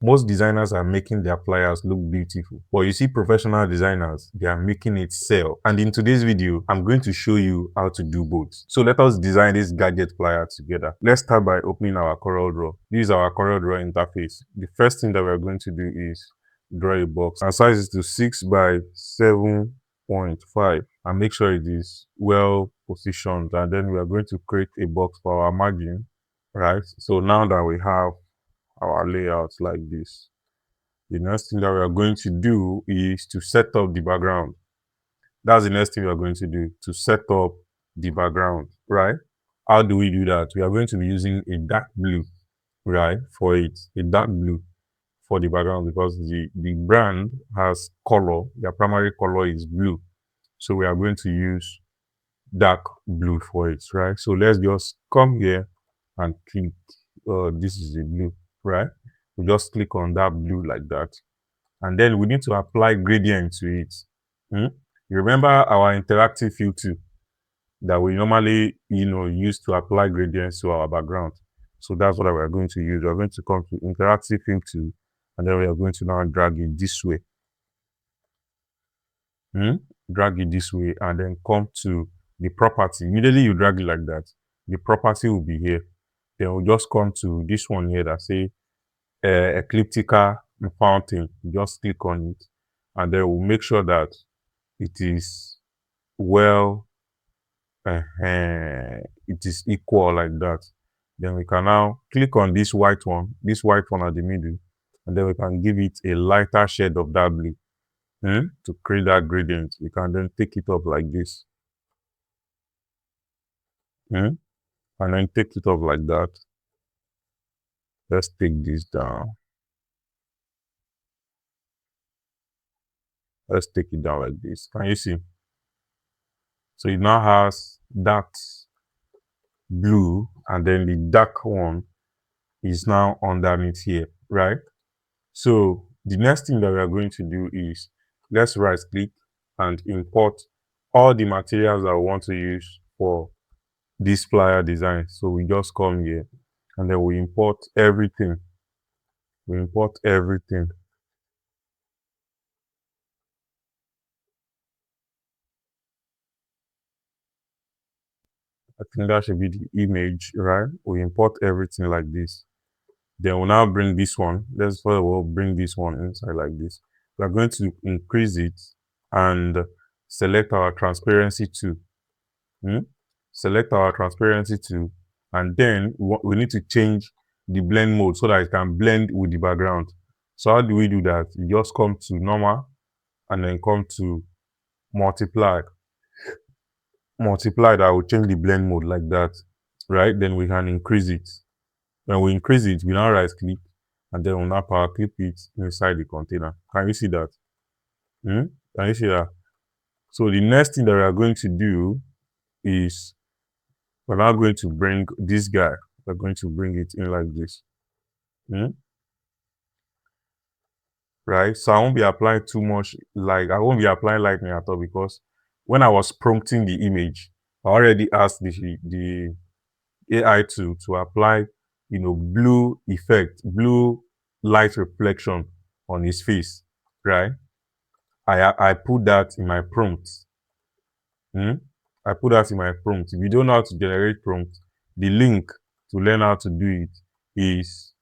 Most designers are making their flyers look beautiful, but you see professional designers, they are making it sell. And in today's video, I'm going to show you how to do both. So let us design this gadget flyer together. Let's start by opening our CorelDraw. This is our CorelDraw interface. The first thing that we're going to do is draw a box. Our size is to 6 by 7.5, and make sure it is well positioned. And then we are going to create a box for our margin, right? So now that we have our layout like this, the next thing that we are going to do is to set up the background. That's the next thing we are going to do, to set up the background, right? How do we do that? We are going to be using a dark blue, right, for it, a dark blue for the background, because the brand has color, their primary color is blue. So we are going to use dark blue for it, right? So let's just come here and click, this is the blue, right? We just click on that blue like that. And then we need to apply gradient to it. You remember our interactive fill tool that we normally, use to apply gradients to our background. So that's what we're going to use. We're going to come to interactive fill tool, and then we are going to now drag it this way. Drag it this way, and then come to the property. Immediately you drag it like that, the property will be here. Then we'll just come to this one here that say ecliptical fountain. Just click on it, and then we'll make sure that it is well, it is equal like that. Then we can now click on this white one at the middle, and then we can give it a lighter shade of that blue. To create that gradient, we can then take it up like this, and then take it up like that. Let's take this down. Let's take it down like this. Can you see? So it now has that blue, and then the dark one is now underneath here, right? So the next thing that we are going to do is, let's right click and import all the materials that we want to use for this flyer design. So we just come here, and then we import everything. We import everything. I think that should be the image, right? We import everything like this. Then we'll now bring this one. Let's first of all bring this one inside like this. We're going to increase it and select our transparency tool. Select our transparency tool, and then we need to change the blend mode so that it can blend with the background. So how do we do that? You just come to normal, and then come to multiply. Multiply, that will change the blend mode like that, right? Then we can increase it. When we increase it, we now right click, and then we'll now power clip it inside the container. Can you see that? Can you see that? So the next thing that we are going to do is, we're now going to bring this guy. We're going to bring it in like this. Right? So I won't be applying too much, I won't be applying lightning at all, because when I was prompting the image, I already asked the AI to apply, blue effect, blue light reflection on his face, right? I put that in my prompt. I put that in my prompt. If you don't know how to generate prompt, the link to learn how to do it is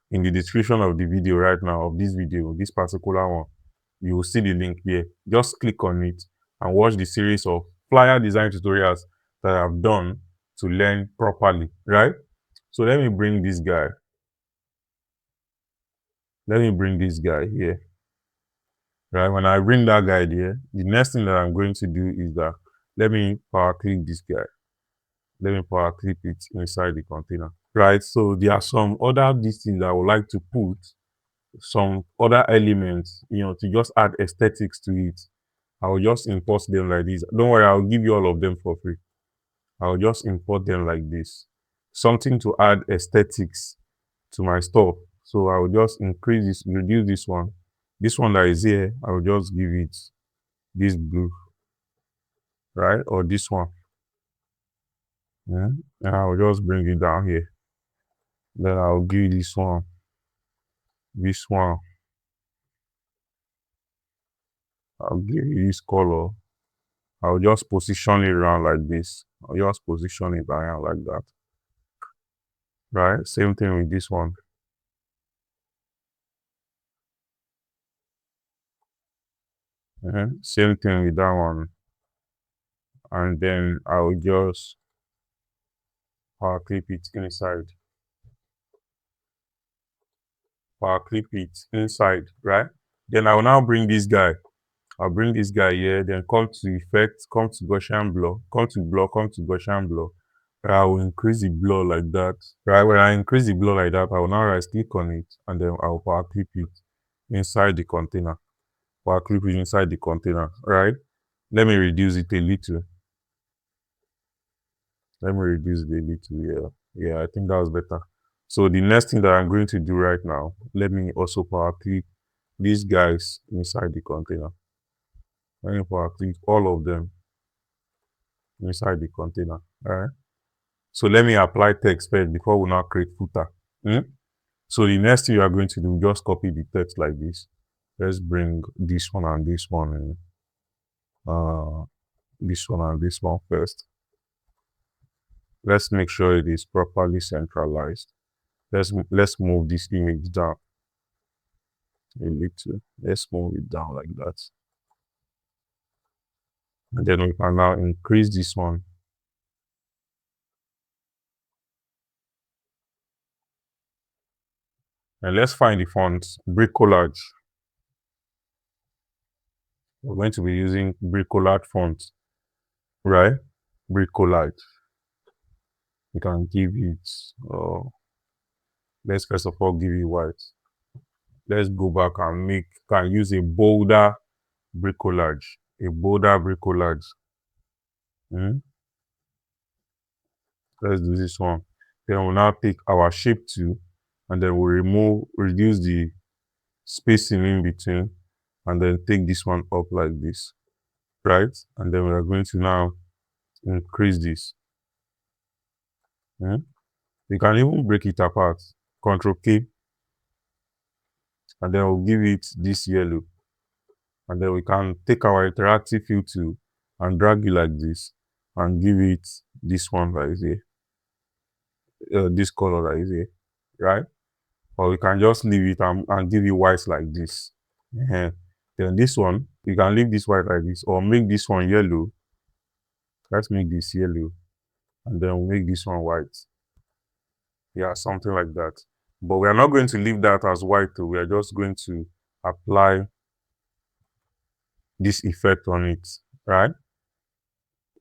in the description of the video right now, of this video, this particular one. You will see the link here. Just click on it and watch the series of flyer design tutorials that I've done to learn properly, right? So let me bring this guy. Let me bring this guy here. Right? When I bring that guy here, the next thing that I'm going to do is that, let me power clip this guy. Let me power clip it inside the container. Right? So there are some other things that I would like to put, some other elements, to just add aesthetics to it. I will just import them like this. Don't worry, I'll give you all of them for free. I'll just import them like this. Something to add aesthetics to my stuff. So I will just increase this, reduce this one. This one that is here, I will just give it this blue, right? Or this one. And I will just bring it down here. Then I'll give this one This one, I'll give you this color. I'll just position it around like this. I'll just position it around like that. Right? Same thing with this one. Same thing with that one. And then I'll just power clip it inside. Power clip it inside, right? Then I will now bring this guy. I'll bring this guy here, then come to effect, come to Gaussian blur, come to blur, come to Gaussian blur. I will increase the blur like that. Right, when I increase the blur like that, I will now right click on it and then I'll power clip it inside the container. Power clip it inside the container, right? Let me reduce it a little. Let me reduce it a little, yeah. Yeah, I think that was better. So the next thing that I'm going to do right now, let me also power clip these guys inside the container. Let me power clip all of them inside the container. All right. So let me apply text first before we now create footer. So the next thing you are going to do, just copy the text like this. Let's bring this one and this one in. This one and this one first. Let's make sure it is properly centralized. Let's move this image down a little. Let's move it down like that. And then we can now increase this one. And let's find the font, Bricolage. We're going to be using Bricolage font, right? Bricolage. We can give it, let's first of all give it white. Let's go back and can use a bolder bricolage. A bolder bricolage. Let's do this one. Then we'll now take our shape tool and then we'll reduce the spacing in between and then take this one up like this, right? And then we are going to now increase this. We can even break it apart. Control K, and then we'll give it this yellow. And then we can take our interactive fill tool and drag it like this and give it this one that is here, this color that is here, right? Or we can just leave it and give it white like this. Then this one, you can leave this white like this or make this one yellow. Let's make this yellow and then we'll make this one white. Yeah, something like that. But we are not going to leave that as white too. We are just going to apply this effect on it, right?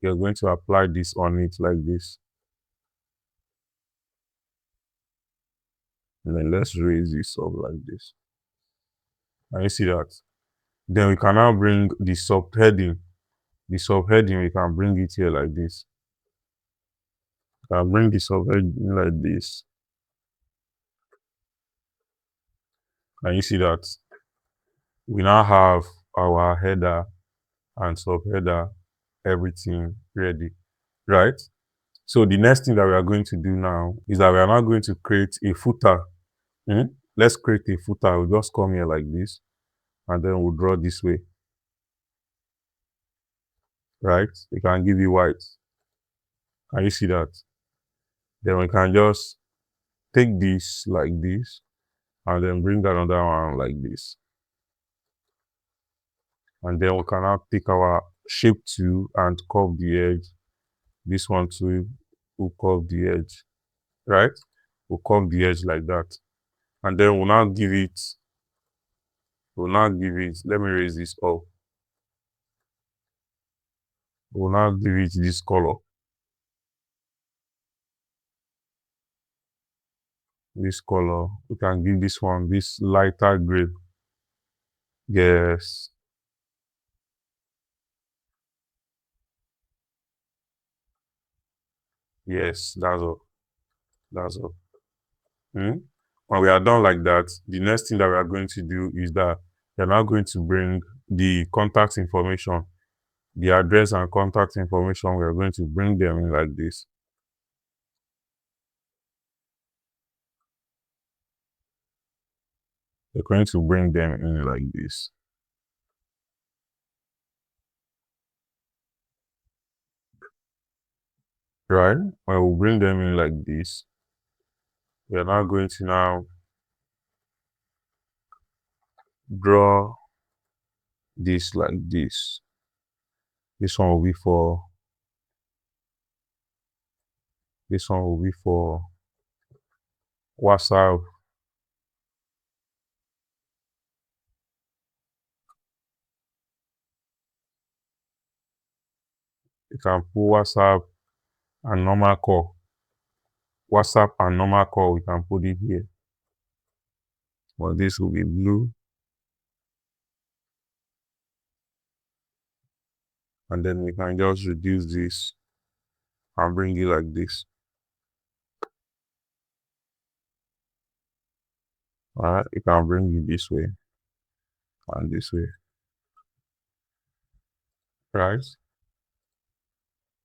We are going to apply this on it like this. And then let's raise this up like this. And you see that? Then we can now bring the subheading. The subheading, we can bring it here like this. We can bring the subheading like this. And you see that we now have our header and subheader, everything ready, right? So the next thing that we are going to do now is that we are now going to create a footer. Let's create a footer. We'll just come here like this and then we'll draw this way, right? We can give it white. Can you see that? Then we can just take this like this and then bring another one like this. And then we can now take our shape tool and curve the edge. This one too will curve the edge, right? We'll curve the edge like that. And then we'll now give it, let me raise this up. We'll now give it this color. This color, we can give this one this lighter gray. Yes. Yes, that's all. That's all. When we are done like that, the next thing that we are going to do is that we are now going to bring the contact information, the address and contact information. We are going to bring them in like this. We're going to bring them in like this, right? When we bring them in like this, we are now going to now draw this like this. This one will be for, this one will be for WhatsApp. You can put WhatsApp and normal call. WhatsApp and normal call, we can put it here. But this will be blue. And then we can just reduce this and bring it like this. Alright, you can bring it this way and this way. Right?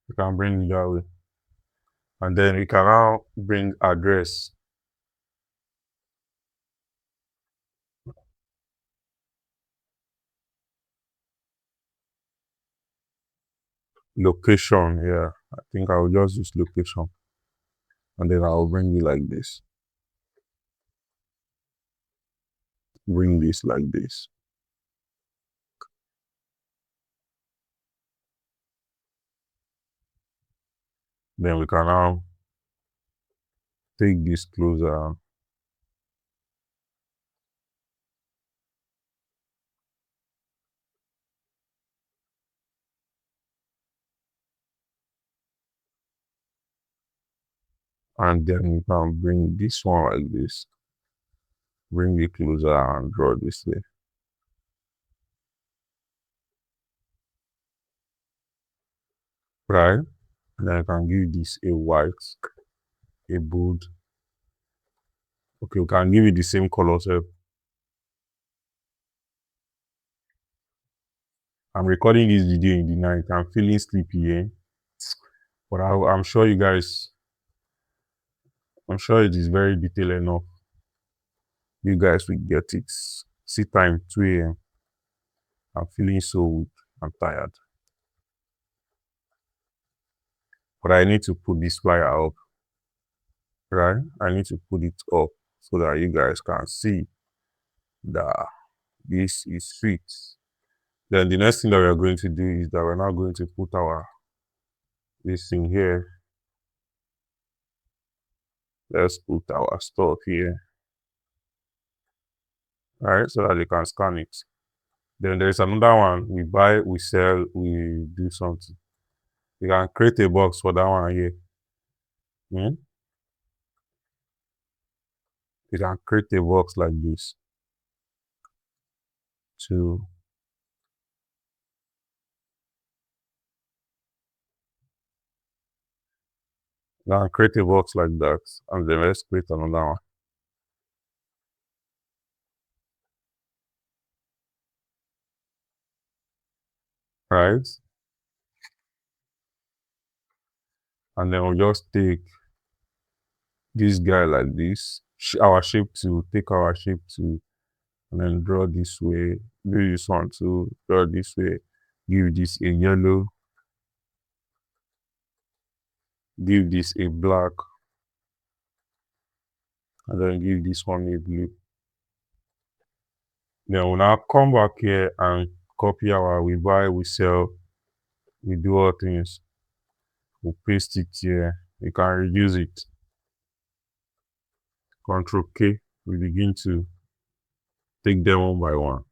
You can bring it that way. And then we can now bring address. Location, yeah. I think I will just use location. And then I'll bring it like this. Bring this like this. Then we can now take this closer. And then we can bring this one like this. Bring it closer and draw this way. Right? And then I can give this a white, a bold. Okay, we can give it the same color. So I'm recording this video in the night. I'm feeling sleepy, eh? But I'm sure you guys, I'm sure it is very detailed enough. You guys will get it. See time, 2 a.m. I'm feeling so weak. I'm tired. But I need to put this flyer up, right? I need to put it up so that you guys can see that this is fit. Then the next thing that we are going to do is that we're now going to put our this thing here. Let's put our stuff here, right? So that they can scan it. Then there's another one. We buy, we sell, we do something. You can create a box for that one here. Hmm? You can create a box like this. To you can create a box like that, and then let's create another one. Right? And then we'll just take this guy like this, our shape to take our shape to, and then draw this way, do this one to draw this way, give this a yellow, give this a black, and then give this one a blue. Then we'll now come back here and copy our, we buy, we sell, we do all things. We'll paste it here. We can reduce it. Control K. We begin to take them one by one.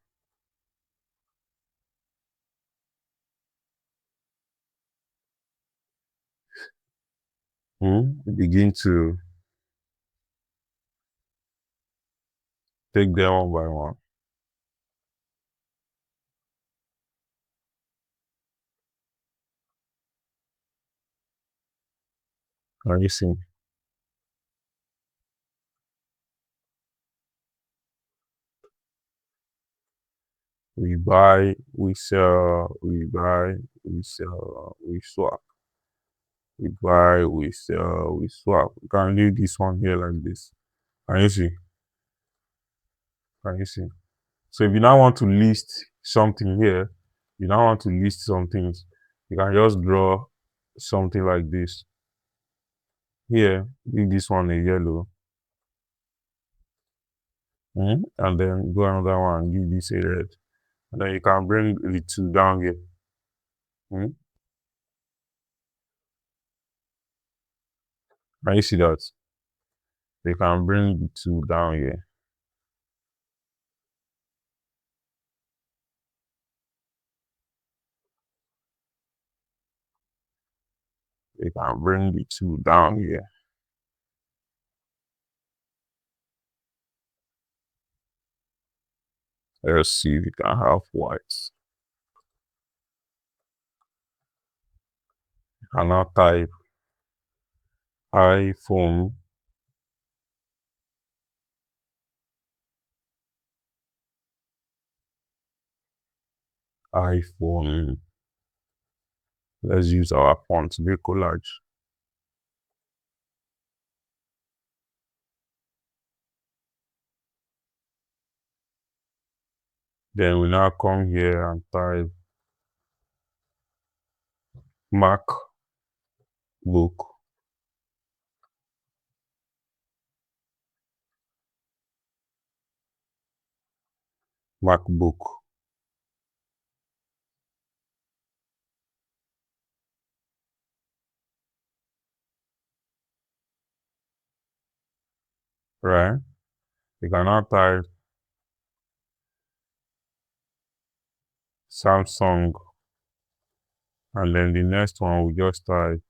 We begin to take them one by one. Can you see? We buy, we sell, we buy, we sell, we swap. We buy, we sell, we swap. We can leave this one here like this. Can you see? Can you see? So if you now want to list something here, you now want to list some things, you can just draw something like this. Here, give this one a yellow. And then go another one, give this a red. And then you can bring the two down here. Can you see that? You can bring the two down here. You can bring the two down here. Let's see if we can have white. You can now type iPhone. iPhone. Let's use our font to be collage. Then we now come here and type MacBook. MacBook. Right? You can now type Samsung. And then the next one we just type.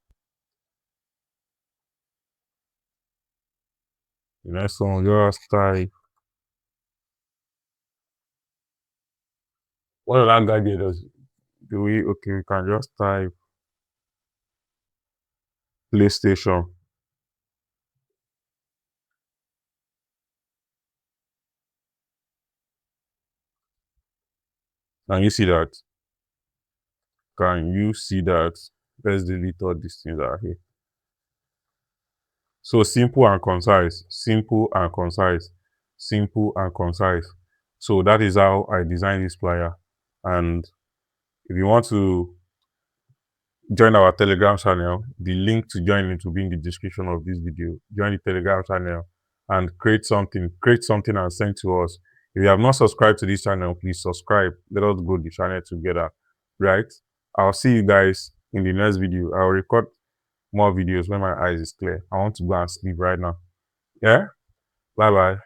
The next one we just type. What does that gadget does? Okay, we can just type PlayStation. Can you see that? Can you see that? Let's delete all these things that are here. So simple and concise, simple and concise, simple and concise. So that is how I designed this flyer. And if you want to join our Telegram channel, the link to join it will be in the description of this video. Join the Telegram channel and create something and send to us. If you have not subscribed to this channel, please subscribe. Let us grow the channel together, right? I'll see you guys in the next video. I'll record more videos when my eyes is clear. I want to go and sleep right now. Yeah? Bye-bye.